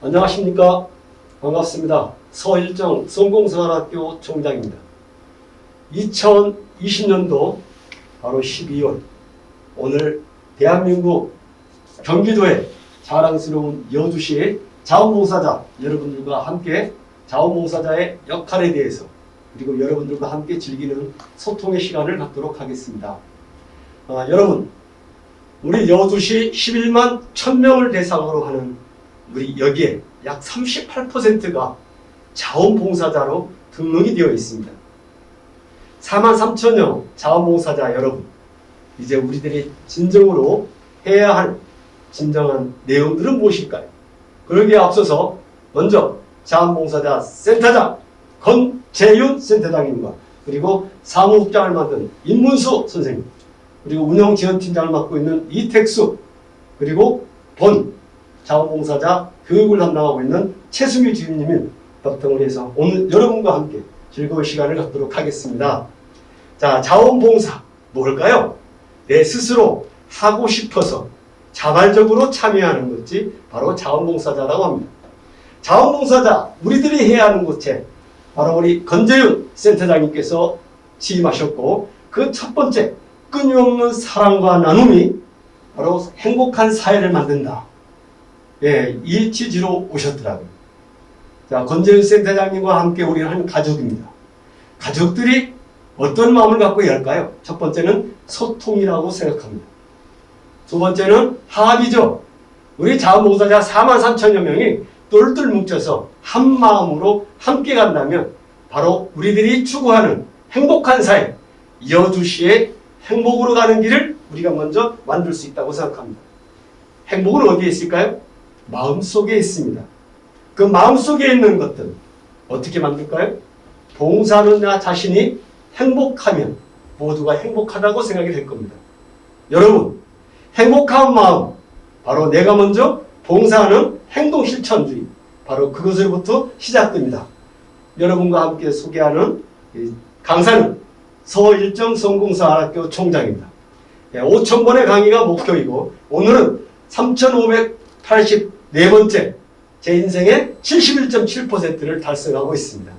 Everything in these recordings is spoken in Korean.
안녕하십니까. 반갑습니다. 서일정 성공생활학교 총장입니다. 2020년도 바로 12월 오늘 대한민국 경기도의 자랑스러운 여주시의 자원봉사자 여러분들과 함께 자원봉사자의 역할에 대해서 그리고 여러분들과 함께 즐기는 소통의 시간을 갖도록 하겠습니다. 여러분, 우리 여주시 11만 1000명을 대상으로 하는 우리 여기에 약 38%가 자원봉사자로 등록이 되어 있습니다. 43,000여 자원봉사자 여러분, 이제 우리들이 진정으로 해야 할 진정한 내용들은 무엇일까요? 그러기에 앞서서 먼저 자원봉사자 센터장 권재윤 센터장님과 그리고 사무국장을 맡은 임문수 선생님, 그리고 운영지원팀장을 맡고 있는 이택수, 그리고 본 자원봉사자 교육을 담당하고 있는 최승규 주임님을 바탕으로 해서 오늘 여러분과 함께 즐거운 시간을 갖도록 하겠습니다. 자, 자원봉사 뭘까요? 내 스스로 하고 싶어서 자발적으로 참여하는 것이 바로 자원봉사자라고 합니다. 자원봉사자 우리들이 해야 하는 곳에 바로 우리 권재윤 센터장님께서 취임하셨고, 그 첫 번째 끊임없는 사랑과 나눔이 바로 행복한 사회를 만든다. 예, 이 취지로 오셨더라고요. 자, 권재윤 센터장님과 함께 우리는 한 가족입니다. 가족들이 어떤 마음을 갖고 해야 할까요? 첫 번째는 소통이라고 생각합니다. 두 번째는 합의죠. 우리 자원봉사자 43,000여 명이 똘똘 뭉쳐서 한 마음으로 함께 간다면 바로 우리들이 추구하는 행복한 사회, 여주시의 행복으로 가는 길을 우리가 먼저 만들 수 있다고 생각합니다. 행복은 어디에 있을까요? 마음속에 있습니다. 그 마음속에 있는 것들 어떻게 만들까요? 봉사하는 나 자신이 행복하면 모두가 행복하다고 생각이 될 겁니다. 여러분, 행복한 마음, 바로 내가 먼저 봉사하는 행동실천주의, 바로 그것으로부터 시작됩니다. 여러분과 함께 소개하는 강사는 서일정 성공사학교 총장입니다. 5,000번의 강의가 목표이고 오늘은 3,584번째 제 인생의 71.7%를 달성하고 있습니다.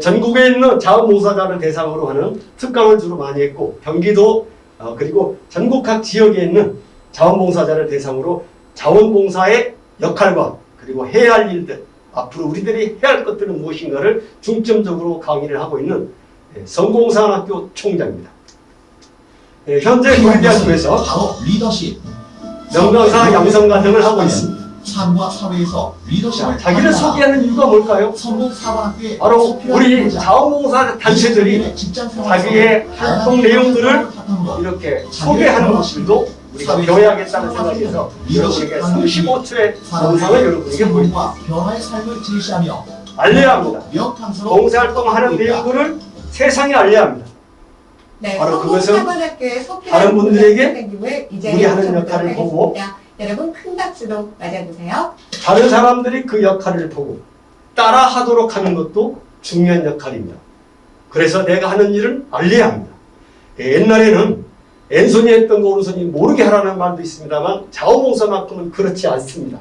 전국에 있는 자원봉사자를 대상으로 하는 특강을 주로 많이 했고, 경기도 그리고 전국 각 지역에 있는 자원봉사자를 대상으로 자원봉사의 역할과 그리고 해야 할 일들, 앞으로 우리들이 해야 할 것들은 무엇인가를 중점적으로 강의를 하고 있는 성공사학교 총장입니다. 현재 고려대학교에서 명강사 양성과정을 하고 있습니다. 삶과 사회에서 리더십을 자기를 소개하는 이유가 뭘까요? 바로 우리 자원봉사 단체들이 자기의 활동 내용들을 이렇게 소개하는 모습도 우리가 배워야겠다는 생각에서 여러분에게 35초의 영상을 여러분에게 보여드립니다. 변화의 삶을 제시하며 알려야 합니다. 봉사활동하는 내용들을 세상에 알려야 합니다. 네, 바로 그것은 성공사관학교의 다른 분들에게 이제 우리 하는 역할을 보고 여러분 큰 박수로 맞아주세요. 다른 사람들이 그 역할을 보고 따라 하도록 하는 것도 중요한 역할입니다. 그래서 내가 하는 일은 알려야 합니다. 옛날에는 왼손이 했던 거 오른손이 모르게 하라는 말도 있습니다만 자원봉사만큼은 그렇지 않습니다.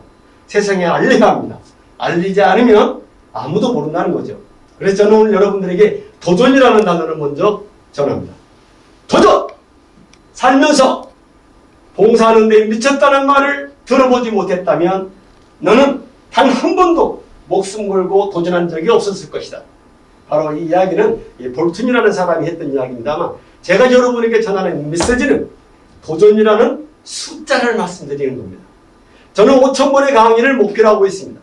세상에 알려야 합니다. 알리지 않으면 아무도 모른다는 거죠. 그래서 저는 오늘 여러분들에게 도전이라는 단어를 먼저 전합니다. 도전! 살면서 봉사하는 데 미쳤다는 말을 들어보지 못했다면 너는 단 한 번도 목숨 걸고 도전한 적이 없었을 것이다. 바로 이 이야기는 볼튼이라는 사람이 했던 이야기입니다만, 제가 여러분에게 전하는 메시지는 도전이라는 숫자를 말씀드리는 겁니다. 저는 5,000번의 강의를 목표로 하고 있습니다.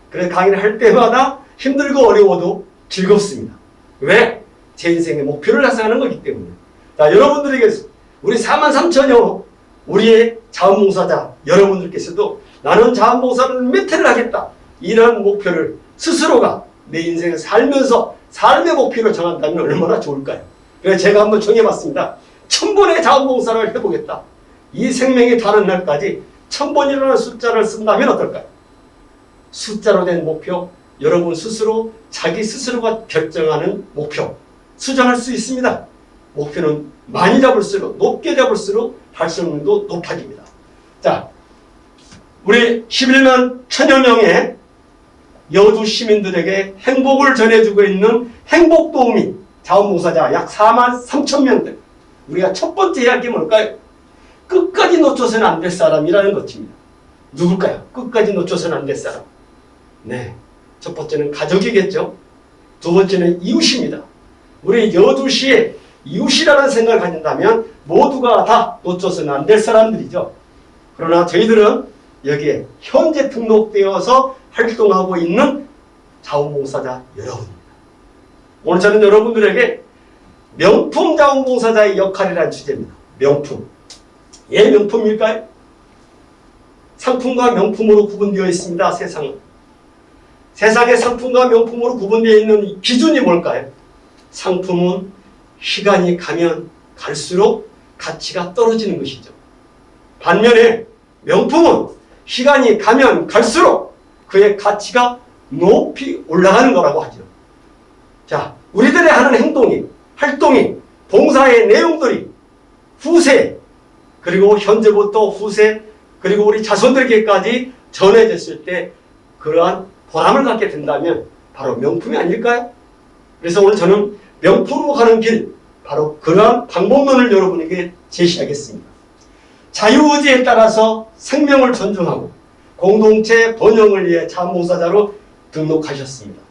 그래서 강의를 할 때마다 힘들고 어려워도 즐겁습니다. 왜? 제 인생의 목표를 달성하는 거기 때문에. 자, 여러분들에게 우리 43,000여 우리의 자원봉사자 여러분들께서도 나는 자원봉사를 몇 회를 하겠다, 이런 목표를 스스로가 내 인생을 살면서 삶의 목표로 정한다면 얼마나 좋을까요? 그래서 제가 한번 정해봤습니다. 1000번의 자원봉사를 해보겠다. 이 생명이 다른 날까지 1000번이라는 숫자를 쓴다면 어떨까요? 숫자로 된 목표, 여러분 스스로 자기 스스로가 결정하는 목표 수정할 수 있습니다. 목표는 많이 잡을수록, 높게 잡을수록 달성률도 높아집니다. 자, 우리 11만 천여 명의 여주 시민들에게 행복을 전해주고 있는 행복도우미 자원봉사자 약 4만 3천 명들. 우리가 첫 번째 해야 할 게 뭘까요? 끝까지 놓쳐서는 안 될 사람이라는 것입니다. 누굴까요? 끝까지 놓쳐서는 안 될 사람. 네, 첫 번째는 가족이겠죠. 두 번째는 이웃입니다. 우리 여주시에 이웃이라는 생각을 가진다면 모두가 다 놓쳐서는 안 될 사람들이죠. 그러나 저희들은 여기에 현재 등록되어서 활동하고 있는 자원봉사자 여러분입니다. 오늘 저는 여러분들에게 명품 자원봉사자의 역할이라는 주제입니다. 명품. 예, 명품일까요? 상품과 명품으로 구분되어 있습니다. 세상은. 세상의 상품과 명품으로 구분되어 있는 기준이 뭘까요? 상품은 시간이 가면 갈수록 가치가 떨어지는 것이죠. 반면에 명품은 시간이 가면 갈수록 그의 가치가 높이 올라가는 거라고 하죠. 자, 우리들의 하는 행동이, 활동이, 봉사의 내용들이 후세, 그리고 현재부터 후세, 그리고 우리 자손들에게까지 전해졌을 때 그러한 보람을 갖게 된다면 바로 명품이 아닐까요? 그래서 오늘 저는 명품으로 가는 길, 바로 그러한 방법론을 여러분에게 제시하겠습니다. 자유의지에 따라서 생명을 존중하고 공동체 번영을 위해 자원봉사자로 등록하셨습니다.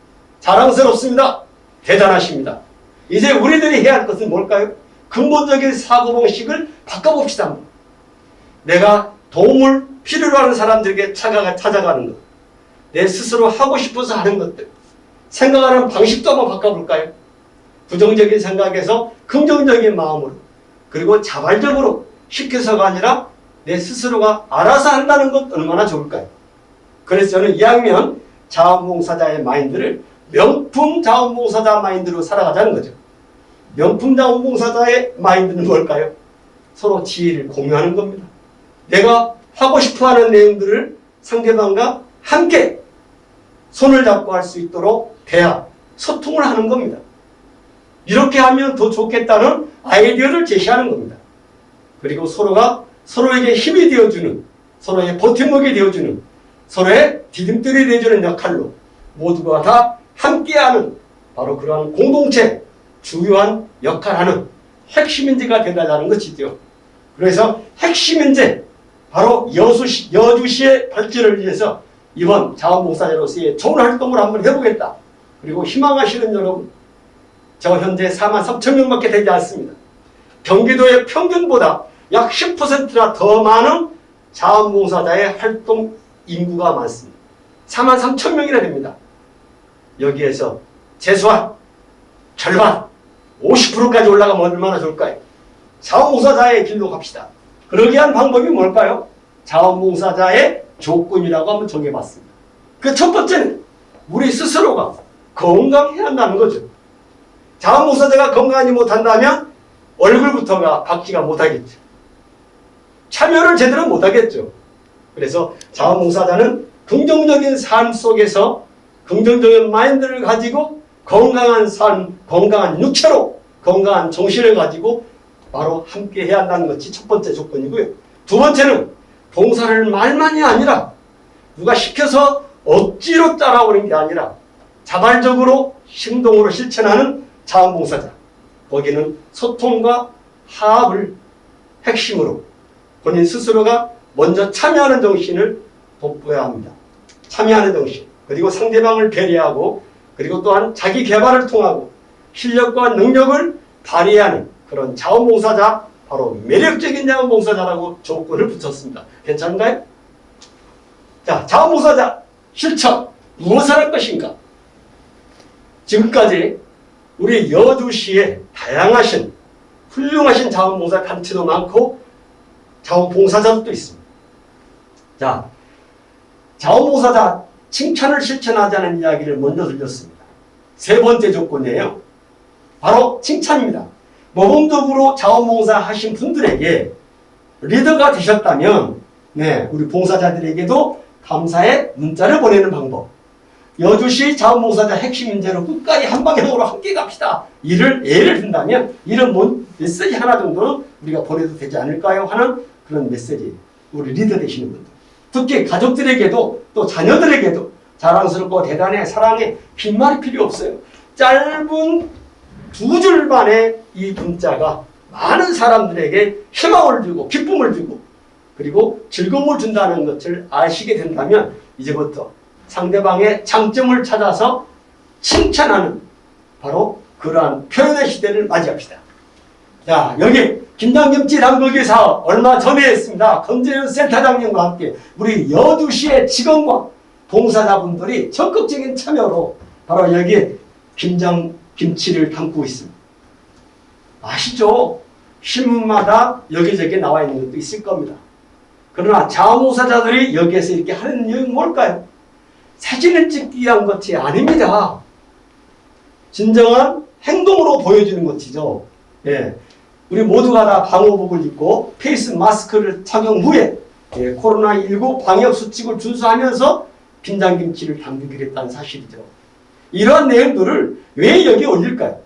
자랑스럽습니다. 대단하십니다. 이제 우리들이 해야 할 것은 뭘까요? 근본적인 사고방식을 바꿔봅시다. 내가 도움을 필요로 하는 사람들에게 찾아가는 것, 내 스스로 하고 싶어서 하는 것들, 생각하는 방식도 한번 바꿔볼까요? 부정적인 생각에서 긍정적인 마음으로, 그리고 자발적으로 시켜서가 아니라 내 스스로가 알아서 한다는 것 얼마나 좋을까요? 그래서 저는 2학년 자원봉사자의 마인드를 명품 자원봉사자 마인드로 살아가자는 거죠. 명품 자원봉사자의 마인드는 뭘까요? 서로 지혜를 공유하는 겁니다. 내가 하고 싶어하는 내용들을 상대방과 함께 손을 잡고 할 수 있도록 대화, 소통을 하는 겁니다. 이렇게 하면 더 좋겠다는 아이디어를 제시하는 겁니다. 그리고 서로가 서로에게 힘이 되어주는, 서로의 버팀목이 되어주는, 서로의 디딤돌이 되어주는 역할로 모두가 다 함께하는 바로 그러한 공동체, 중요한 역할하는 핵심인재가 된다는 것이죠. 그래서 핵심인재, 바로 여주시의 발전을 위해서 이번 자원봉사자로서의 좋은 활동을 한번 해보겠다. 그리고 희망하시는 여러분, 저 현재 4만 3천 명밖에 되지 않습니다. 경기도의 평균보다 약 10%나 더 많은 자원봉사자의 활동 인구가 많습니다. 4만 3천 명이나 됩니다. 여기에서 최소한 절반, 50%까지 올라가면 얼마나 좋을까요? 자원봉사자의 길로 갑시다. 그러기 위한 방법이 뭘까요? 자원봉사자의 조건이라고 한번 정해봤습니다. 그 첫 번째는 우리 스스로가 건강해야 한다는 거죠. 자원봉사자가 건강하지 못한다면 얼굴부터가 밝지가 못하겠죠. 참여를 제대로 못하겠죠. 그래서 자원봉사자는 긍정적인 삶 속에서 긍정적인 마인드를 가지고 건강한 삶, 건강한 육체로 건강한 정신을 가지고 바로 함께 해야 한다는 것이 첫 번째 조건이고요. 두 번째는 봉사를 말만이 아니라 누가 시켜서 억지로 따라오는 게 아니라 자발적으로 행동으로 실천하는 자원봉사자. 거기는 소통과 화합을 핵심으로 본인 스스로가 먼저 참여하는 정신을 돋보여야 합니다. 참여하는 정신, 그리고 상대방을 배려하고, 그리고 또한 자기 개발을 통하고 실력과 능력을 발휘하는 그런 자원봉사자, 바로 매력적인 자원봉사자라고 조건을 붙였습니다. 괜찮은가요? 자, 자원봉사자 실천, 무엇을 할 것인가? 지금까지 우리 여주시에 다양하신 훌륭하신 자원봉사 단체도 많고 자원봉사자도 있습니다. 자, 자원봉사자 칭찬을 실천하자는 이야기를 먼저 들렸습니다. 세 번째 조건이에요. 바로 칭찬입니다. 모범적으로 자원봉사 하신 분들에게 리더가 되셨다면, 네, 우리 봉사자들에게도 감사의 문자를 보내는 방법. 여주시 자원봉사자 핵심 인재로 끝까지 한방향으로 함께 갑시다. 예를 든다면 이런 메시지 하나 정도는 우리가 보내도 되지 않을까요? 하는 그런 메시지. 우리 리더 되시는 분들. 특히 가족들에게도 또 자녀들에게도 자랑스럽고 대단해 사랑해 빈말이 필요 없어요. 짧은 2줄만의 이 문자가 많은 사람들에게 희망을 주고 기쁨을 주고 그리고 즐거움을 준다는 것을 아시게 된다면 이제부터 상대방의 장점을 찾아서 칭찬하는 바로 그러한 표현의 시대를 맞이합시다. 자, 여기 김장김치 담그기 사업 얼마 전에 했습니다. 권재윤 센터장님과 함께 우리 여주시의 직원과 봉사자분들이 적극적인 참여로 바로 여기에 김장김치를 담고 있습니다. 아시죠? 신문마다 여기저기 나와 있는 것도 있을 겁니다. 그러나 자원봉사자들이 여기에서 이렇게 하는 이유는 뭘까요? 사진을 찍기 위한 것이 아닙니다. 진정한 행동으로 보여주는 것이죠. 예. 우리 모두가 다 방호복을 입고 페이스 마스크를 착용 후에 코로나19 방역 수칙을 준수하면서 김장김치를 담그기로 했다는 사실이죠. 이러한 내용들을 왜 여기 올릴까요?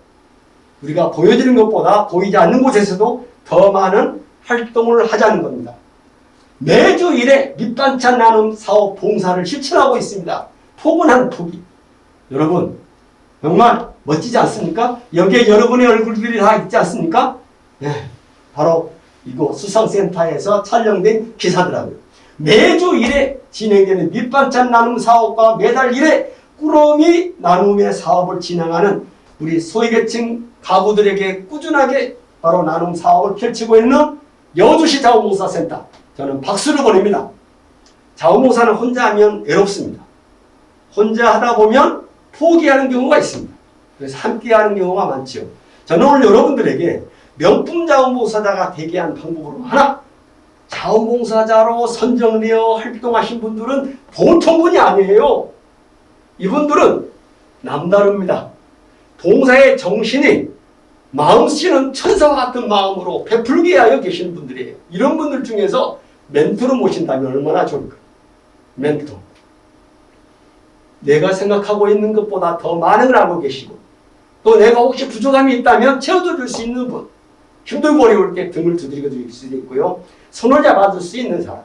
우리가 보여지는 것보다 보이지 않는 곳에서도 더 많은 활동을 하자는 겁니다. 매주 1회 밑반찬 나눔 사업 봉사를 실천하고 있습니다. 포근한 포기. 여러분 정말 멋지지 않습니까? 여기에 여러분의 얼굴들이 다 있지 않습니까? 네, 바로 이곳 수상센터에서 촬영된 기사더라고요. 매주 1회 진행되는 밑반찬 나눔 사업과 매달 1회 꾸러미 나눔의 사업을 진행하는 우리 소외계층 가구들에게 꾸준하게 바로 나눔 사업을 펼치고 있는 여주시 자원봉사센터. 저는 박수를 보냅니다. 자원봉사는 혼자 하면 외롭습니다. 혼자 하다 보면 포기하는 경우가 있습니다. 그래서 함께 하는 경우가 많죠. 저는 오늘 여러분들에게 명품 자원봉사자가 되게 한 방법으로 하나, 자원봉사자로 선정되어 활동하신 분들은 보통 분이 아니에요. 이분들은 남다릅니다. 봉사의 정신이 마음씨는 천사와 같은 마음으로 베풀게 하여 계시는 분들이에요. 이런 분들 중에서 멘토를 모신다면 얼마나 좋을까? 멘토. 내가 생각하고 있는 것보다 더 많은 걸 알고 계시고 또 내가 혹시 부족함이 있다면 채워줄 수 있는 분, 힘들고 어려울 때 등을 두드리고 줄 수도 있고요. 손을 잡아줄 수 있는 사람,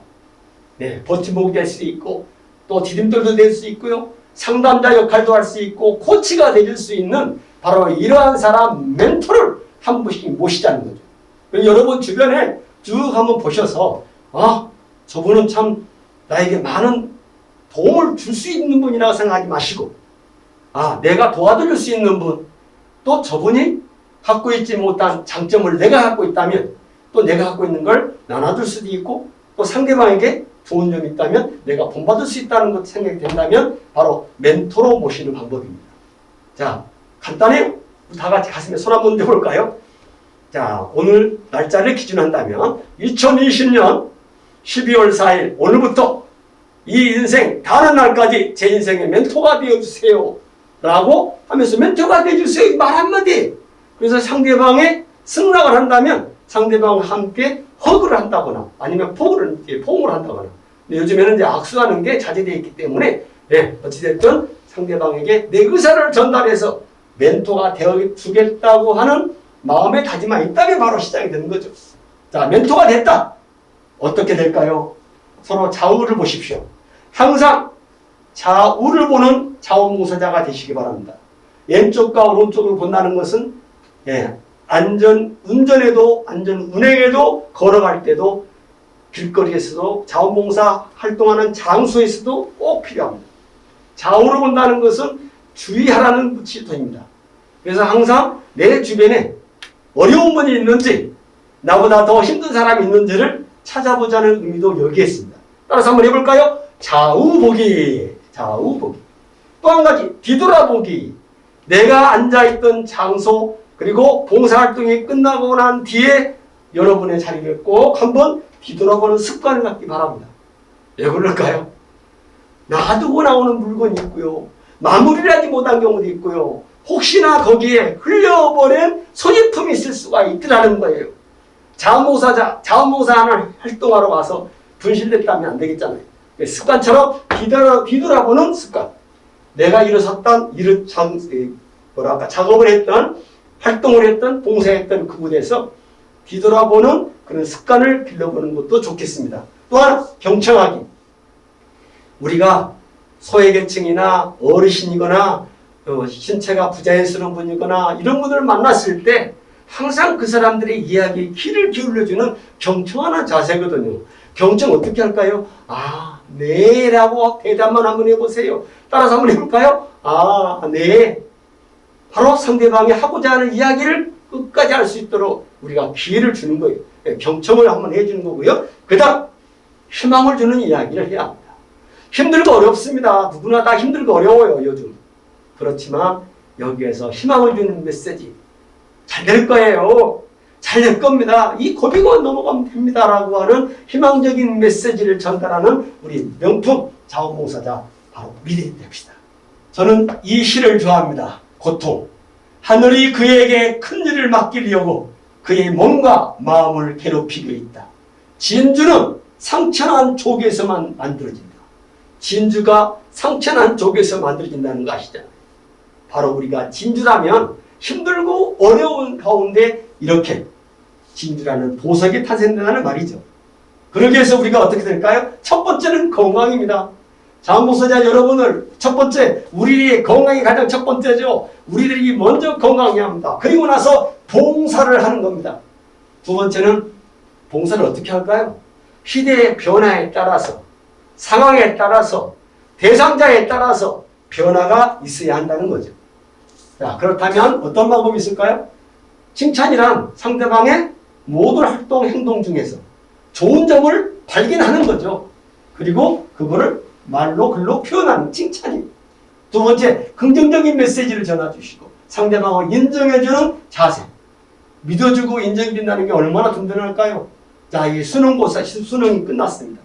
네, 버팀목이 될 수 있고 또 디딤돌도 될 수 있고요. 상담자 역할도 할 수 있고 코치가 되줄 수 있는 바로 이러한 사람 멘토를 한 분씩 모시자는 거죠. 여러분 주변에 쭉 한번 보셔서 저분은 참 나에게 많은 도움을 줄 수 있는 분이라고 생각하지 마시고 내가 도와줄 수 있는 분, 또 저분이 갖고 있지 못한 장점을 내가 갖고 있다면 또 내가 갖고 있는 걸 나눠줄 수도 있고 또 상대방에게 좋은 점이 있다면 내가 본받을 수 있다는 것 생각이 된다면 바로 멘토로 모시는 방법입니다. 자, 간단해요. 다 같이 가슴에 손 한번 대볼까요? 자, 오늘 날짜를 기준한다면 2020년 12월 4일 오늘부터 이 인생 다른 날까지 제 인생의 멘토가 되어주세요 라고 하면서 멘토가 되어주세요 말 한마디. 그래서 상대방의 승낙을 한다면 상대방과 함께 허그를 한다거나 아니면 포옹을 한다거나. 근데 요즘에는 이제 악수하는 게 자제되어 있기 때문에 어찌됐든 상대방에게 내 의사를 전달해서 멘토가 되어주겠다고 하는 마음의 다짐만 있다면 바로 시작이 되는 거죠. 자, 멘토가 됐다. 어떻게 될까요? 서로 좌우를 보십시오. 항상 좌우를 보는 자원봉사자가 되시기 바랍니다. 왼쪽과 오른쪽을 본다는 것은 운전에도 안전 운행에도 걸어갈 때도 길거리에서도 자원봉사 활동하는 장소에서도 꼭 필요합니다. 좌우를 본다는 것은 주의하라는 지도입니다. 그래서 항상 내 주변에 어려운 분이 있는지 나보다 더 힘든 사람이 있는지를 찾아보자는 의미도 여기에 있습니다. 따라서 한번 해볼까요? 좌우보기. 좌우보기. 또 한 가지 뒤돌아보기. 내가 앉아있던 장소 그리고 봉사활동이 끝나고 난 뒤에 여러분의 자리를 꼭 한번 뒤돌아보는 습관을 갖기 바랍니다. 왜 그럴까요? 놔두고 나오는 물건이 있고요. 마무리를 하지 못한 경우도 있고요. 혹시나 거기에 흘려버린 소지품이 있을 수가 있더라는 거예요. 자원봉사하는 활동하러 가서 분실됐다면 안 되겠잖아요. 습관처럼 뒤돌아보는 습관. 내가 작업을 했던, 활동을 했던, 봉사했던 그곳에서 뒤돌아보는 그런 습관을 길러보는 것도 좋겠습니다. 또 하나, 경청하기. 우리가 소외계층이나 어르신이거나 신체가 부자연스러운 분이거나 이런 분들을 만났을 때 항상 그 사람들의 이야기에 귀를 기울여주는 경청하는 자세거든요. 경청 어떻게 할까요? 아, 네 라고 대답만 한번 해보세요. 따라서 한번 해볼까요? 아, 네. 바로 상대방이 하고자 하는 이야기를 끝까지 할 수 있도록 우리가 기회를 주는 거예요. 경청을 한번 해주는 거고요. 그 다음 희망을 주는 이야기를 해야 합니다. 힘들고 어렵습니다. 누구나 다 힘들고 어려워요, 요즘. 그렇지만 여기에서 희망을 주는 메시지, 잘 될 거예요. 잘 될 겁니다. 이 고비만 넘어가면 됩니다. 라고 하는 희망적인 메시지를 전달하는 우리 명품 자원봉사자, 바로 우리들이 됩시다. 저는 이 시를 좋아합니다. 고통. 하늘이 그에게 큰 일을 맡기려고 그의 몸과 마음을 괴롭히고 있다. 진주는 상처난 족에서만 만들어진다. 진주가 상처난 족에서 만들어진다는 거 아시잖아요. 바로 우리가 진주라면 힘들고 어려운 가운데 이렇게 진주라는 보석이 탄생된다는 말이죠. 그러기 위해서 우리가 어떻게 될까요? 첫 번째는 건강입니다. 자원봉사자 여러분을 첫 번째, 우리의 건강이 가장 첫 번째죠. 우리들이 먼저 건강해야 합니다. 그리고 나서 봉사를 하는 겁니다. 두 번째는 봉사를 어떻게 할까요? 시대의 변화에 따라서, 상황에 따라서, 대상자에 따라서 변화가 있어야 한다는 거죠. 자, 그렇다면 어떤 방법이 있을까요? 칭찬이란 상대방의 모든 활동, 행동 중에서 좋은 점을 발견하는 거죠. 그리고 그거를 말로, 글로 표현하는 칭찬이. 두 번째, 긍정적인 메시지를 전해주시고 상대방을 인정해주는 자세. 믿어주고 인정해준다는 게 얼마나 든든할까요? 자, 이 수능고사, 수능이 끝났습니다.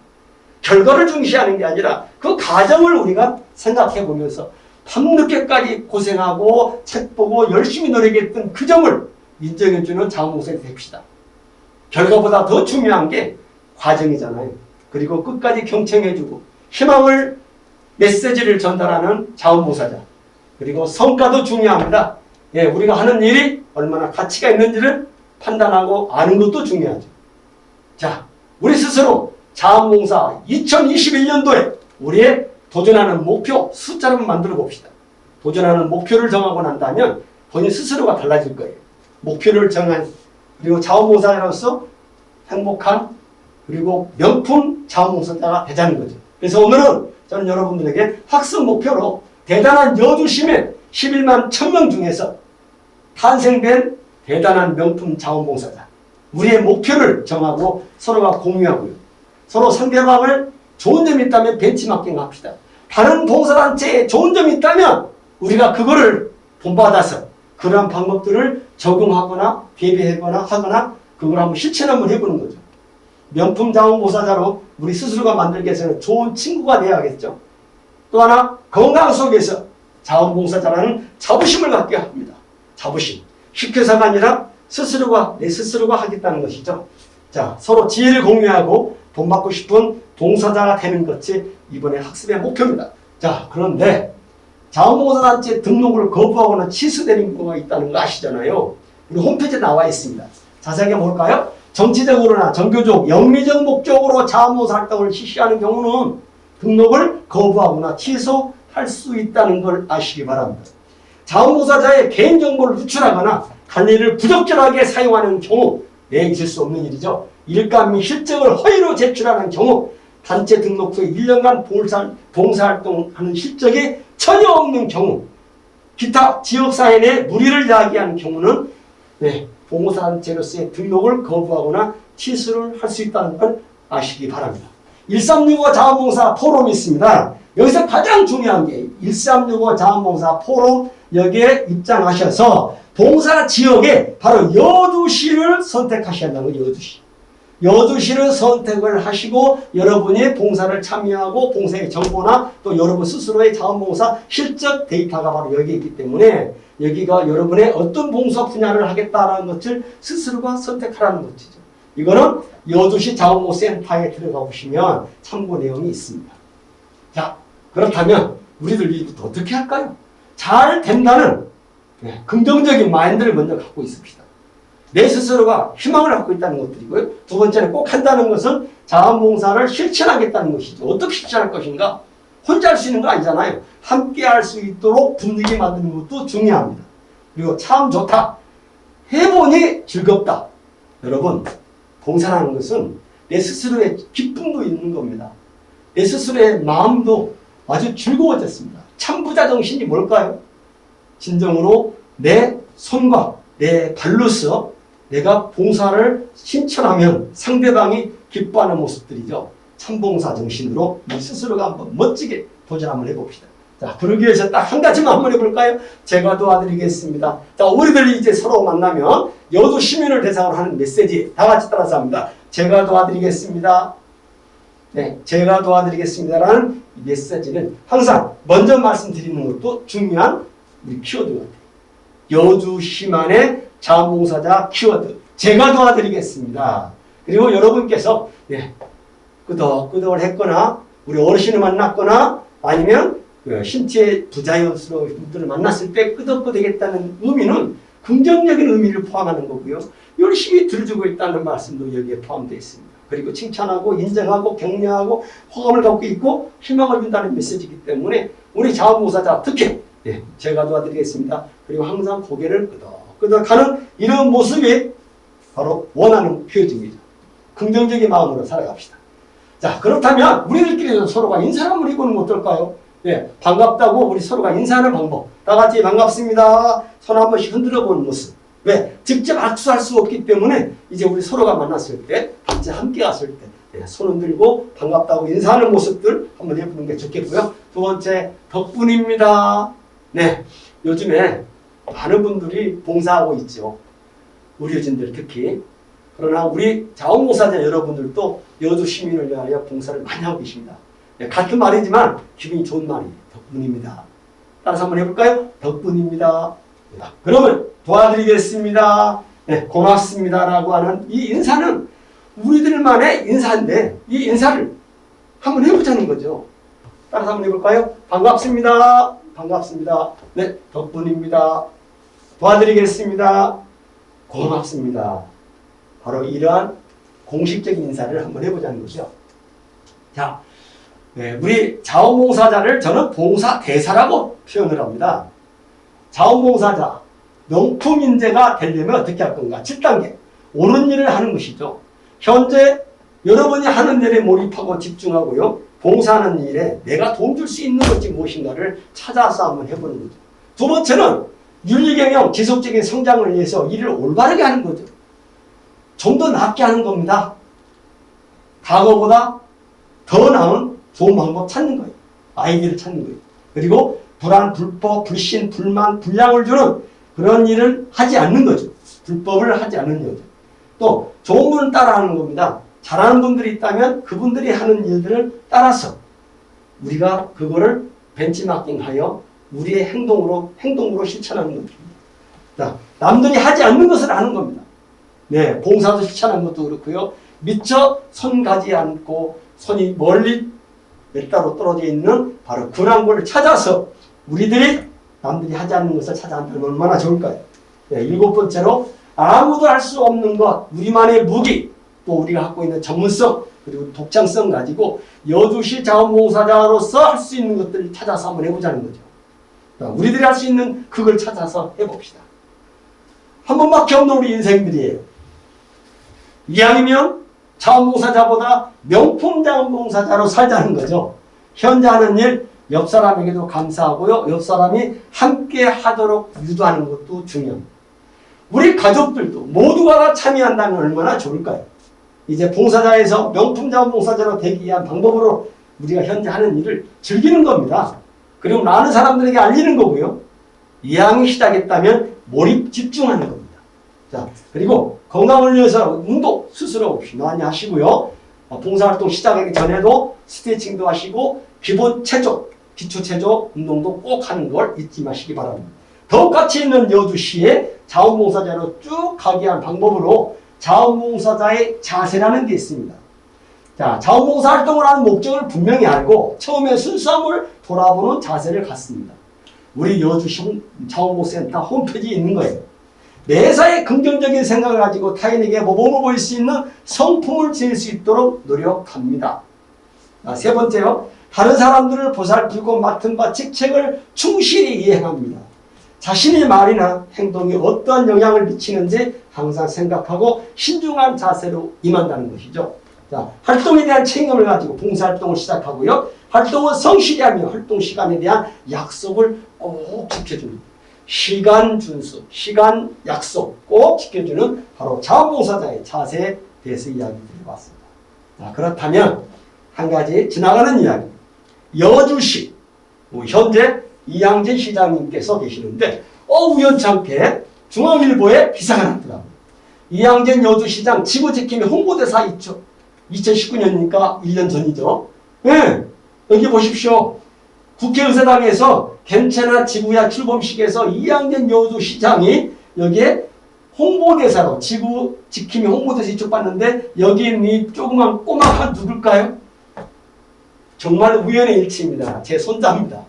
결과를 중시하는 게 아니라 그 과정을 우리가 생각해 보면서 밤늦게까지 고생하고 책 보고 열심히 노력했던 그 점을 인정해주는 자원봉사자 됩시다. 결과보다 더 중요한 게 과정이잖아요. 그리고 끝까지 경청해주고 희망을, 메시지를 전달하는 자원봉사자. 그리고 성과도 중요합니다. 예, 우리가 하는 일이 얼마나 가치가 있는지를 판단하고 아는 것도 중요하죠. 자, 우리 스스로 자원봉사 2021년도에 우리의 도전하는 목표 숫자를 만들어 봅시다. 도전하는 목표를 정하고 난다면 본인 스스로가 달라질 거예요. 목표를 정한, 그리고 자원봉사자로서 행복한, 그리고 명품 자원봉사자가 되자는 거죠. 그래서 오늘은 저는 여러분들에게 학습 목표로 대단한 여주시민 11만 1000명 중에서 탄생된 대단한 명품 자원봉사자, 우리의 목표를 정하고 서로가 공유하고요. 서로 상대방을 좋은 점이 있다면 벤치마킹 합시다. 다른 봉사단체에 좋은 점이 있다면 우리가 그거를 본받아서 그러한 방법들을 적용하거나 하거나 그걸 한번 실천 한번 해보는 거죠. 명품 자원봉사자로 우리 스스로가 만들기 위해서는 좋은 친구가 되어야겠죠. 또 하나, 건강 속에서 자원봉사자라는 자부심을 갖게 합니다. 자부심. 시켜서가 아니라 스스로가, 내 스스로가 하겠다는 것이죠. 자, 서로 지혜를 공유하고 본받고 싶은 봉사자가 되는 것이 이번에 학습의 목표입니다. 자, 그런데 자원봉사단체 등록을 거부하거나 취소되는 경우가 있다는 거 아시잖아요. 우리 홈페이지에 나와 있습니다. 자세하게 볼까요? 정치적으로나 정교적, 영리적 목적으로 자원봉사 활동을 실시하는 경우는 등록을 거부하거나 취소할 수 있다는 걸 아시기 바랍니다. 자원봉사자의 개인정보를 유출하거나 관리를 부적절하게 사용하는 경우, 있을 수 없는 일이죠. 일감 및 실적을 허위로 제출하는 경우, 단체 등록 후에 1년간 봉사활동하는 실적이 전혀 없는 경우, 기타 지역사회 내 무리를 야기하는 경우는 봉사단체로서의 등록을 거부하거나 취소를 할 수 있다는 걸 아시기 바랍니다. 1365 자원봉사 포럼이 있습니다. 여기서 가장 중요한 게 1365 자원봉사 포럼, 여기에 입장하셔서 봉사 지역에 바로 여주시를 선택하셔야 한다는 거예요. 여주시를 선택을 하시고 여러분이 봉사를 참여하고 봉사의 정보나 또 여러분 스스로의 자원봉사 실적 데이터가 바로 여기에 있기 때문에 여기가 여러분의 어떤 봉사 분야를 하겠다는 것을 스스로가 선택하라는 것이죠. 이거는 여주시 자원봉사센터에 들어가 보시면 참고 내용이 있습니다. 자, 그렇다면 우리들 이부터 어떻게 할까요? 잘 된다는 긍정적인 마인드를 먼저 갖고 있습니다. 내 스스로가 희망을 갖고 있다는 것들이고요. 두 번째는 꼭 한다는 것은 자원봉사를 실천하겠다는 것이죠. 어떻게 실천할 것인가? 혼자 할 수 있는 거 아니잖아요. 함께 할 수 있도록 분위기 만드는 것도 중요합니다. 그리고 참 좋다. 해보니 즐겁다. 여러분, 봉사라는 것은 내 스스로의 기쁨도 있는 겁니다. 내 스스로의 마음도 아주 즐거워졌습니다. 참부자 정신이 뭘까요? 진정으로 내 손과 내 발로서 내가 봉사를 실천하면 상대방이 기뻐하는 모습들이죠. 참봉사 정신으로 이 스스로가 한번 멋지게 도전 한번 해봅시다. 자, 그러기 위해서 딱 한 가지만 한번 해볼까요? 제가 도와드리겠습니다. 자, 우리들이 이제 서로 만나면 여도 시민을 대상으로 하는 메시지 다 같이 따라서 합니다. 제가 도와드리겠습니다. 네, 제가 도와드리겠습니다라는 메시지는 항상 먼저 말씀드리는 것도 중요한 우리 키워드 같아요. 여주 시만의 자원봉사자 키워드. 제가 도와드리겠습니다. 그리고 여러분께서 끄덕끄덕을 했거나 우리 어르신을 만났거나 아니면 신체 부자연스러운 분들을 만났을 때 끄덕끄덕했다는 의미는 긍정적인 의미를 포함하는 거고요. 열심히 들어주고 있다는 말씀도 여기에 포함되어 있습니다. 그리고 칭찬하고 인정하고 격려하고 호감을 갖고 있고 희망을 준다는 메시지이기 때문에 우리 자원봉사자 특히 제가 도와드리겠습니다. 그리고 항상 고개를 끄덕끄덕하는 이런 모습이 바로 원하는 표정이죠. 긍정적인 마음으로 살아갑시다. 자, 그렇다면 우리들끼리 서로가 인사를 한번 해보는 건 어떨까요? 반갑다고 우리 서로가 인사하는 방법. 다 같이 반갑습니다. 손 한 번씩 흔들어 보는 모습. 왜? 직접 악수할 수 없기 때문에 이제 우리 서로가 만났을 때, 같이 함께 갔을 때, 손 흔들고 반갑다고 인사하는 모습들 한번 해보는 게 좋겠고요. 두 번째, 덕분입니다. 네. 요즘에 많은 분들이 봉사하고 있죠. 의료진들 특히. 그러나 우리 자원봉사자 여러분들도 여주 시민을 위하여 봉사를 많이 하고 계십니다. 같은 말이지만 기분이 좋은 말이에요. 덕분입니다. 따라서 한번 해볼까요? 덕분입니다. 그러면 도와드리겠습니다. 고맙습니다. 라고 하는 이 인사는 우리들만의 인사인데 이 인사를 한번 해보자는 거죠. 따라서 한번 해볼까요? 반갑습니다. 반갑습니다. 네, 덕분입니다. 도와드리겠습니다. 고맙습니다. 바로 이러한 공식적인 인사를 한번 해보자는 거죠. 자, 우리 자원봉사자를 저는 봉사대사라고 표현을 합니다. 자원봉사자, 명품인재가 되려면 어떻게 할 건가? 7단계, 옳은 일을 하는 것이죠. 현재 여러분이 하는 일에 몰입하고 집중하고요. 봉사하는 일에 내가 도움 줄 수 있는 것이 무엇인가를 찾아서 한번 해보는 거죠. 두 번째는 윤리경영, 지속적인 성장을 위해서 일을 올바르게 하는 거죠. 좀 더 낫게 하는 겁니다. 과거보다 더 나은 좋은 방법 찾는 거예요. 아이디어를 찾는 거예요. 그리고 불안, 불법, 불신, 불만, 불량을 주는 그런 일을 하지 않는 거죠. 불법을 하지 않는 거죠. 또 좋은 분을 따라하는 겁니다. 잘하는 분들이 있다면 그분들이 하는 일들을 따라서 우리가 그거를 벤치마킹하여 우리의 행동으로 실천하는 겁니다. 자, 남들이 하지 않는 것을 하는 겁니다. 네, 봉사도 실천하는 것도 그렇고요. 미처 손 가지 않고 손이 멀리 몇 달로 떨어져 있는 바로 그런 걸 찾아서 우리들이 남들이 하지 않는 것을 찾아한다면 얼마나 좋을까요? 네, 7번째로 아무도 할 수 없는 것, 우리만의 무기, 또 우리가 갖고 있는 전문성, 그리고 독창성 가지고 여주시 자원봉사자로서 할 수 있는 것들을 찾아서 한번 해보자는 거죠. 우리들이 할 수 있는 그걸 찾아서 해봅시다. 한 번밖에 없는 우리 인생들이에요. 이왕이면 자원봉사자보다 명품 자원봉사자로 살자는 거죠. 현재 하는 일, 옆 사람에게도 감사하고요. 옆 사람이 함께 하도록 유도하는 것도 중요합니다. 우리 가족들도 모두가 다 참여한다면 얼마나 좋을까요? 이제 봉사자에서 명품 자원봉사자로 되기 위한 방법으로 우리가 현재 하는 일을 즐기는 겁니다. 그리고 많은 사람들에게 알리는 거고요. 이왕이 시작했다면 몰입 집중하는 겁니다. 자, 그리고 건강을 위해서 운동 스스로 없이 많이 하시고요. 봉사활동 시작하기 전에도 스트레칭도 하시고 기본 체조, 기초 체조 운동도 꼭 하는 걸 잊지 마시기 바랍니다. 더욱 가치 있는 여주시에 자원봉사자로 쭉 가기 위한 방법으로 자원봉사자의 자세라는 게 있습니다. 자, 자원봉사 활동을 하는 목적을 분명히 알고 처음에 순수함을 돌아보는 자세를 갖습니다. 우리 여주시 자원봉사센터 홈페이지에 있는 거예요. 매사에 긍정적인 생각을 가지고 타인에게 모범을 보일 수 있는 성품을 지을 수 있도록 노력합니다. 세 번째요. 다른 사람들을 보살피고 맡은 바 직책을 충실히 이행합니다. 자신의 말이나 행동이 어떠한 영향을 미치는지 항상 생각하고 신중한 자세로 임한다는 것이죠. 자, 활동에 대한 책임을 가지고 봉사활동을 시작하고요. 활동은 성실히 하며 활동 시간에 대한 약속을 꼭 지켜줍니다. 시간 준수, 시간 약속 꼭 지켜주는 바로 자원봉사자의 자세에 대해서 이야기 드려봤습니다. 자, 그렇다면 한 가지 지나가는 이야기. 여주시, 현재 이양진 시장님께서 계시는데 우연찮게 중앙일보에 기사가 났더라고요. 이양진 여주시장 지구지킴이 홍보대사 있죠. 2019년이니까 1년 전이죠. 네, 여기 보십시오. 국회의사당에서 괜찮아 지구야 출범식에서 이양진 여주시장이 여기에 홍보대사로 지구지킴이 홍보대사 이쪽 봤는데 여기 있는 이 조그만 꼬마가 누굴까요? 정말 우연의 일치입니다. 제 손자입니다.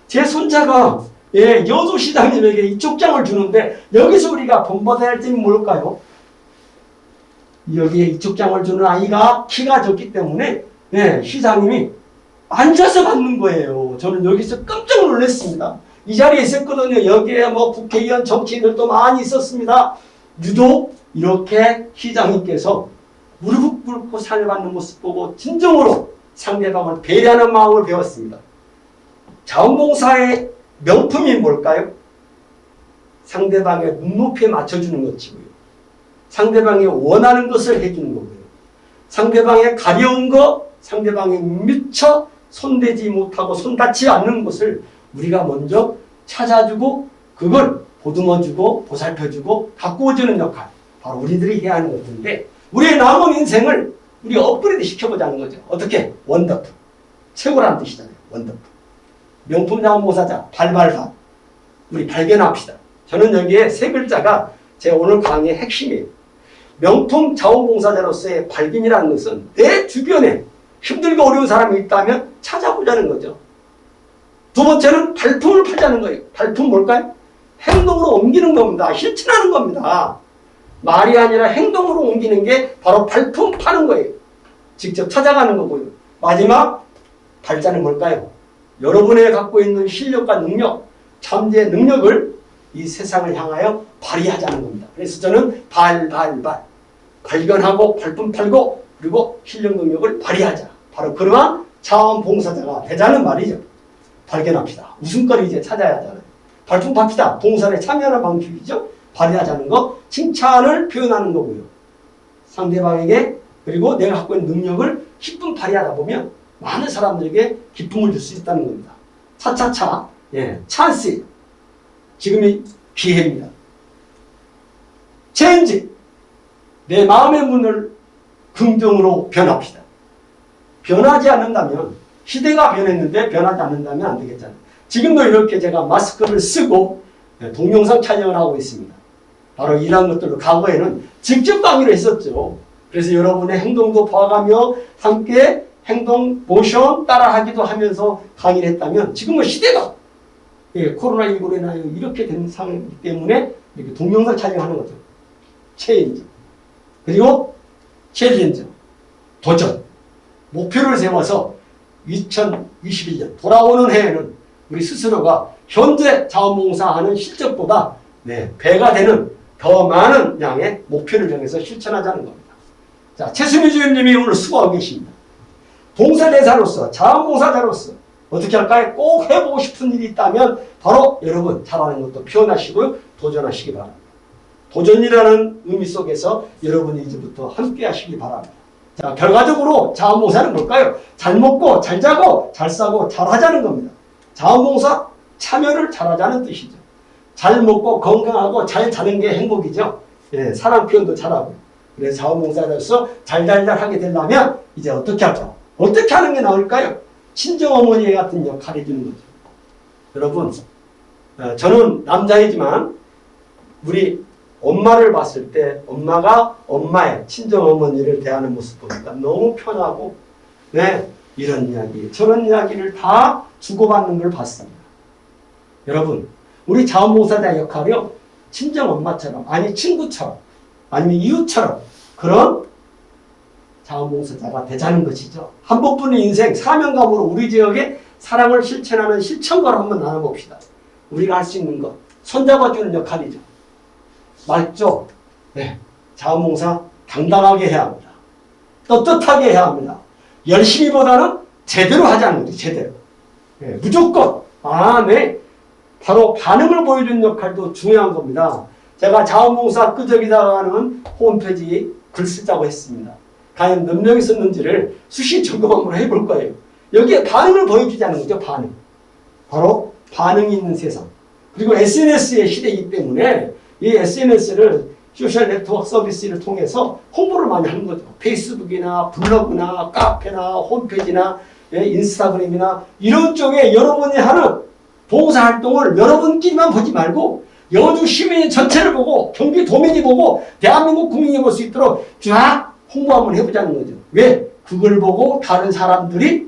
제 손자가 여주시장님에게 이 쪽장을 주는데 여기서 우리가 본받아야 할 점이 뭘까요? 여기에 이 쪽장을 주는 아이가 키가 적기 때문에 시장님이 앉아서 받는 거예요. 저는 여기서 깜짝 놀랐습니다. 이 자리에 있었거든요. 여기에 국회의원 정치인들도 많이 있었습니다. 유독 이렇게 시장님께서 무릎 꿇고 상을 받는 모습 보고 진정으로 상대방을 배려하는 마음을 배웠습니다. 자원봉사의 명품이 뭘까요? 상대방의 눈높이에 맞춰주는 것이고요. 상대방이 원하는 것을 해주는 거고요. 상대방의 가려운 것, 상대방이 미처 손대지 못하고 손닿지 않는 것을 우리가 먼저 찾아주고 그걸 보듬어주고 보살펴주고 가꾸어주는 역할, 바로 우리들이 해야 하는 것인데 우리의 남은 인생을 우리 업그레이드 시켜보자는 거죠. 어떻게? 원더풀. 최고라는 뜻이잖아요. 원더풀. 명품 자원봉사자 발발발. 우리 발견합시다. 저는 여기에 세 글자가 제 오늘 강의의 핵심이에요. 명품 자원봉사자로서의 발견이라는 것은 내 주변에 힘들고 어려운 사람이 있다면 찾아보자는 거죠. 두 번째는 발품을 팔자는 거예요. 발품 뭘까요? 행동으로 옮기는 겁니다. 실천하는 겁니다. 말이 아니라 행동으로 옮기는 게 바로 발품 파는 거예요. 직접 찾아가는 거고요. 마지막 발자는 뭘까요? 여러분의 갖고 있는 실력과 능력, 잠재 능력을 이 세상을 향하여 발휘하자는 겁니다. 그래서 저는 발견하고 발품 팔고 그리고 실력 능력을 발휘하자. 바로 그러한 자원봉사자가 되자는 말이죠. 발견합시다. 웃음거리 이제 찾아야 하잖아요. 발품 팝시다. 봉사에 참여하는 방식이죠. 발휘하자는 거, 칭찬을 표현하는 거고요. 상대방에게 그리고 내가 갖고 있는 능력을 기쁨 발휘하다 보면 많은 사람들에게 기쁨을 줄 수 있다는 겁니다. 차차차, 찬스. 지금이 기회입니다. 체인지. 내 마음의 문을 긍정으로 변합시다. 변하지 않는다면, 시대가 변했는데 변하지 않는다면 안 되겠잖아요. 지금도 이렇게 제가 마스크를 쓰고 동영상 촬영을 하고 있습니다. 바로 이런 것들로 과거에는 직접 강의를 했었죠. 그래서 여러분의 행동도 봐가며 함께 행동 모션 따라하기도 하면서 강의를 했다면 지금은 시대가 코로나19로 인하여 이렇게 된 상황이기 때문에 이렇게 동영상 촬영하는 거죠. 체인지. 그리고 챌린지. 도전. 목표를 세워서 2021년 돌아오는 해에는 우리 스스로가 현재 자원봉사하는 실적보다 배가 되는 더 많은 양의 목표를 정해서 실천하자는 겁니다. 자, 최수미 주임님이 오늘 수고하고 계십니다. 봉사대사로서, 자원봉사자로서 어떻게 할까요? 꼭 해보고 싶은 일이 있다면 바로 여러분 잘하는 것도 표현하시고요. 도전하시기 바랍니다. 도전이라는 의미 속에서 여러분이 이제부터 함께 하시기 바랍니다. 자, 결과적으로 자원봉사는 뭘까요? 잘 먹고, 잘 자고, 잘 싸고, 잘 하자는 겁니다. 자원봉사, 참여를 잘하자는 뜻이죠. 잘 먹고 건강하고 잘 자는 게 행복이죠. 사랑 표현도 잘하고. 그래서 자원봉사자로서 잘잘잘 하게 되려면 이제 어떻게 할까? 어떻게 하는 게 나을까요? 친정어머니 같은 역할을 해주는 거죠. 여러분, 저는 남자이지만 우리 엄마를 봤을 때 엄마가 엄마의 친정어머니를 대하는 모습 보니까 너무 편하고 이런 이야기, 저런 이야기를 다 주고받는 걸 봤습니다. 여러분, 우리 자원봉사자 역할이요. 친정엄마처럼, 아니 친구처럼, 아니면 이웃처럼 그런 자원봉사자가 되자는 것이죠. 한 번뿐인 인생 사명감으로 우리 지역의 사랑을 실천하는 실천과를 한번 나눠봅시다. 우리가 할 수 있는 것, 손잡아주는 역할이죠. 맞죠? 네. 자원봉사 당당하게 해야 합니다. 떳떳하게 해야 합니다. 열심히보다는 제대로 하자는 거죠. 제대로. 네. 무조건. 네. 바로 반응을 보여주는 역할도 중요한 겁니다. 제가 자원봉사 끄적이다가 하는 홈페이지 글 쓰자고 했습니다. 과연 몇 명이 썼는지를 수시 점검 한번 해볼 거예요. 여기에 반응을 보여주자는 거죠. 반응. 바로 반응이 있는 세상. 그리고 SNS의 시대이기 때문에 이 SNS를 소셜 네트워크 서비스를 통해서 홍보를 많이 하는 거죠. 페이스북이나 블로그나 카페나 홈페이지나 인스타그램이나 이런 쪽에 여러분이 하는 봉사활동을 여러분끼리만 보지 말고 여주 시민 전체를 보고 경기도민이 보고 대한민국 국민이 볼 수 있도록 쫙 홍보 한번 해보자는 거죠. 왜? 그걸 보고 다른 사람들이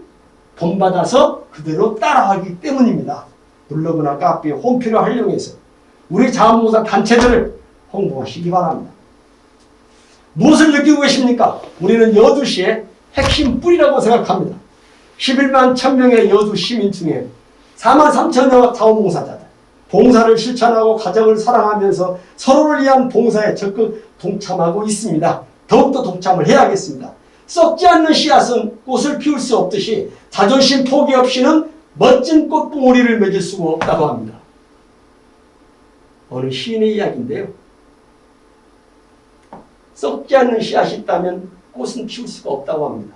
본받아서 그대로 따라하기 때문입니다. 블로그나 카페, 홈페이지를 활용해서 우리 자원봉사 단체들을 홍보하시기 바랍니다. 무엇을 느끼고 계십니까? 우리는 여주시의 핵심 뿌리라고 생각합니다. 11만 1000명의 여주 시민 중에 4만 3천여 자원봉사자들, 봉사를 실천하고 가정을 사랑하면서 서로를 위한 봉사에 적극 동참하고 있습니다. 더욱더 동참을 해야겠습니다. 썩지 않는 씨앗은 꽃을 피울 수 없듯이 자존심 포기 없이는 멋진 꽃봉오리를 맺을 수가 없다고 합니다. 어느 시인의 이야기인데요. 썩지 않는 씨앗이 있다면 꽃은 피울 수가 없다고 합니다.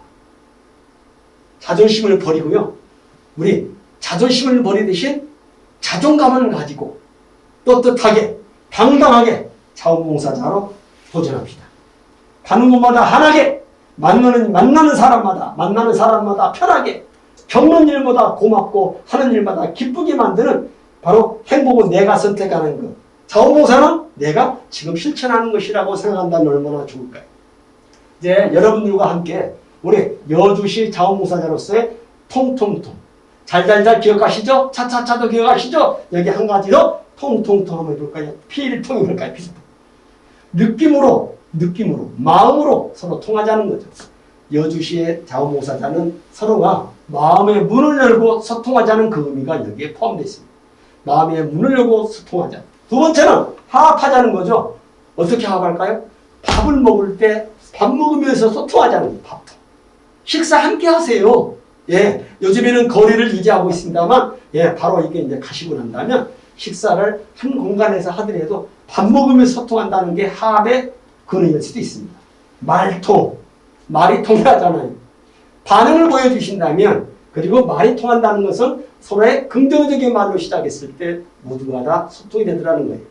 자존심을 버리고요. 우리 자존심을 버리듯이 자존감을 가지고 떳떳하게 당당하게 자원봉사자로 도전합시다. 가는 곳마다 환하게 만나는 사람마다 편하게 겪는 일보다 고맙고 하는 일마다 기쁘게 만드는 바로 행복은 내가 선택하는 것. 자원봉사는 내가 지금 실천하는 것이라고 생각한다면 얼마나 좋을까요? 이제 여러분들과 함께 우리 여주시 자원봉사자로서의 통통통 잘잘잘 기억하시죠? 차차차도 기억하시죠? 여기 한 가지 더 통통통 한번 해볼까요? 필통이 뭘까요? 필통. 느낌으로 마음으로 서로 통하자는 거죠. 여주시의 자원봉사자는 서로가 마음의 문을 열고 소통하자는 그 의미가 여기에 포함되어 있습니다. 마음의 문을 열고 소통하자. 두 번째는 화합하자는 거죠. 어떻게 화합할까요? 밥을 먹을 때 밥 먹으면서 소통하자는 거예요. 밥도. 식사 함께 하세요. 예, 요즘에는 거리를 유지하고 있습니다만, 예, 바로 이게 이제 가시고 난다면 식사를 한 공간에서 하더라도 밥 먹으면서 소통한다는 게 화합의 근원일 수도 있습니다. 말이 통하잖아요. 반응을 보여주신다면, 그리고 말이 통한다는 것은 서로의 긍정적인 말로 시작했을 때 모두가 다 소통이 되더라는 거예요.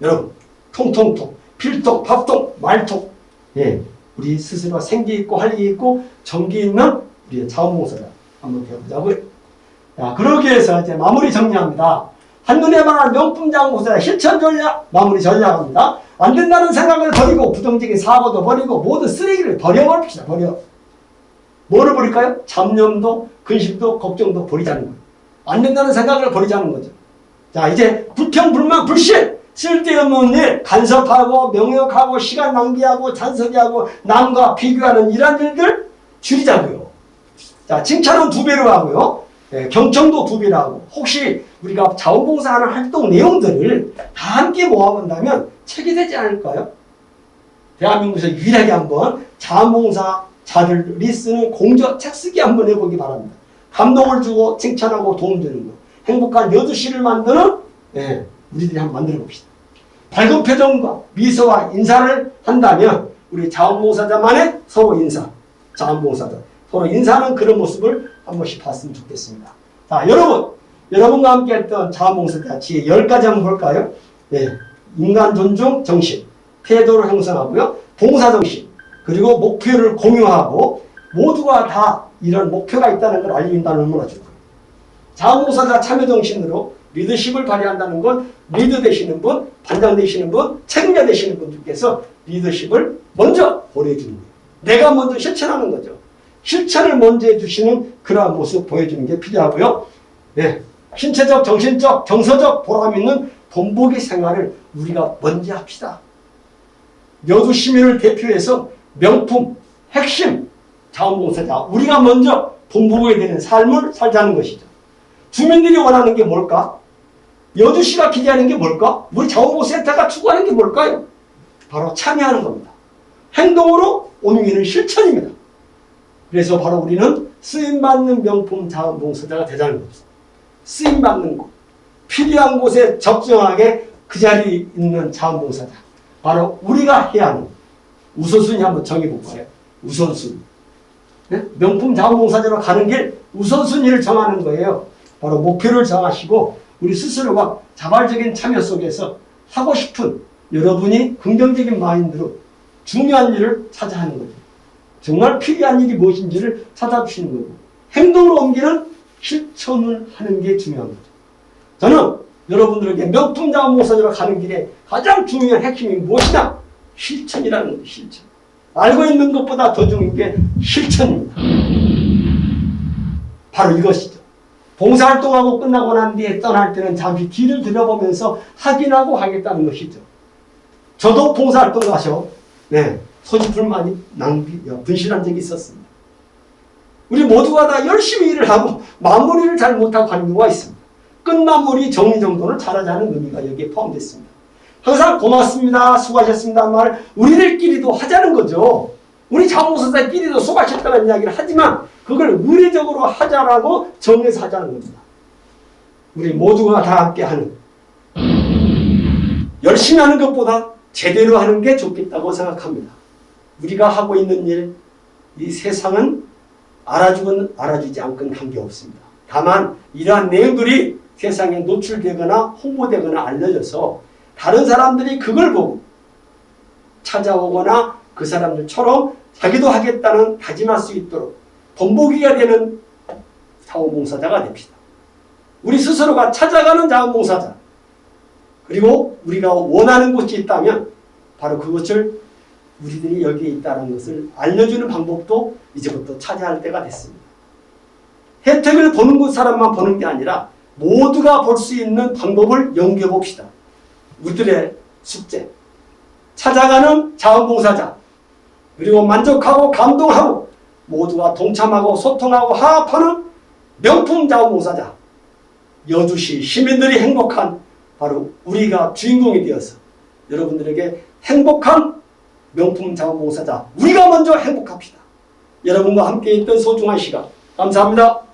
여러분, 통통통, 필통, 밥통, 말통. 예, 우리 스스로 생기 있고 활기 있고 정기 있는 우리의 자원봉사자 한번 배워보자고요. 자, 그러기 위해서 이제 마무리 정리합니다. 한눈에 반한 명품 자원봉사자 실천 전략 마무리 전략합니다. 안 된다는 생각을 버리고 부정적인 사고도 버리고 모든 쓰레기를 버려버립시다. 뭐를 버릴까요? 잡념도 근심도 걱정도 버리자는 거예요. 안 된다는 생각을 버리자는 거죠. 자, 이제 불평 불만 불신 쓸데없는 일 간섭하고 명령하고 시간 낭비하고 잔소리하고 남과 비교하는 이런 일들 줄이자고요. 자, 칭찬은 2배로 하고요. 예, 경청도 2배로 하고 혹시 우리가 자원봉사하는 활동 내용들을 다 함께 모아본다면 책이 되지 않을까요? 대한민국에서 유일하게 한번 자원봉사자들이 쓰는 공저 책 쓰기 한번 해보기 바랍니다. 감동을 주고 칭찬하고 도움 주는 거. 행복한 여주시를 만드는 우리들이 한번 만들어 봅시다. 밝은 표정과 미소와 인사를 한다면 우리 자원봉사자만의 서로 인사, 자원봉사자 서로 인사하는 그런 모습을 한 번씩 봤으면 좋겠습니다. 자, 여러분과 함께 했던 자원봉사자 지혜 10가지 한번 볼까요? 네, 인간 존중 정신, 태도를 형성하고요, 봉사정신, 그리고 목표를 공유하고 모두가 다 이런 목표가 있다는 걸 알린다는 얼마나 좋을까요? 자원봉사자 참여정신으로 리더십을 발휘한다는 건 리더 되시는 분, 반장 되시는 분, 책임자 되시는 분들께서 리더십을 먼저 보여주는 거예요. 내가 먼저 실천하는 거죠. 실천을 먼저 해주시는 그러한 모습 보여주는 게 필요하고요. 네, 신체적, 정신적, 정서적 보람 있는 본보기 생활을 우리가 먼저 합시다. 여주 시민을 대표해서 명품 핵심 자원봉사자, 우리가 먼저 동북어야 되는 삶을 살자는 것이죠. 주민들이 원하는 게 뭘까? 여주시가 기대하는 게 뭘까? 우리 자원봉사센터가 추구하는 게 뭘까요? 바로 참여하는 겁니다. 행동으로 옮기는 실천입니다. 그래서 바로 우리는 쓰임받는 명품 자원봉사자가 되자는 겁니다. 쓰임받는 곳, 필요한 곳에 적정하게 그 자리에 있는 자원봉사자. 바로 우리가 해야 하는 우선순위 한번 정해볼까요? 우선순위. 네? 명품 자원봉사자로 가는 길 우선순위를 정하는 거예요. 바로 목표를 정하시고 우리 스스로가 자발적인 참여 속에서 하고 싶은 여러분이 긍정적인 마인드로 중요한 일을 찾아 하는 거죠. 정말 필요한 일이 무엇인지를 찾아주시는 거고 행동으로 옮기는 실천을 하는 게 중요한 거죠. 저는 여러분들에게 명품 자원봉사자로 가는 길에 가장 중요한 핵심이 무엇이냐? 실천이라는 거죠. 실천. 알고 있는 것보다 더 중요한 게 실천입니다. 바로 이것이죠. 봉사활동하고 끝나고 난 뒤에 떠날 때는 잠시 뒤를 들여보면서 확인하고 하겠다는 것이죠. 저도 봉사활동 가서 소지품 많이 분실한 적이 있었습니다. 우리 모두가 다 열심히 일을 하고 마무리를 잘 못하고 하는 경우가 있습니다. 끝마무리 정리정돈을 잘하자는 의미가 여기에 포함됐습니다. 항상 고맙습니다, 수고하셨습니다 말 우리들끼리도 하자는 거죠. 우리 자원봉사자끼리도 수고하셨다는 이야기를 하지만 그걸 의례적으로 하자라고 정해서 하자는 겁니다. 우리 모두가 다 함께 하는 열심히 하는 것보다 제대로 하는 게 좋겠다고 생각합니다. 우리가 하고 있는 일, 이 세상은 알아주건 알아주지 않건 관계없습니다. 다만 이러한 내용들이 세상에 노출되거나 홍보되거나 알려져서 다른 사람들이 그걸 보고 찾아오거나 그 사람들처럼 자기도 하겠다는 다짐할 수 있도록 본보기가 되는 자원봉사자가 됩시다. 우리 스스로가 찾아가는 자원봉사자, 그리고 우리가 원하는 곳이 있다면 바로 그것을 우리들이 여기에 있다는 것을 알려주는 방법도 이제부터 찾아야 할 때가 됐습니다. 혜택을 보는 곳 사람만 보는 게 아니라 모두가 볼 수 있는 방법을 연구해 봅시다. 우리들의 숙제. 찾아가는 자원봉사자, 그리고 만족하고 감동하고 모두가 동참하고 소통하고 화합하는 명품 자원봉사자. 여주시 시민들이 행복한 바로 우리가 주인공이 되어서 여러분들에게 행복한 명품 자원봉사자, 우리가 먼저 행복합시다. 여러분과 함께 있던 소중한 시간 감사합니다.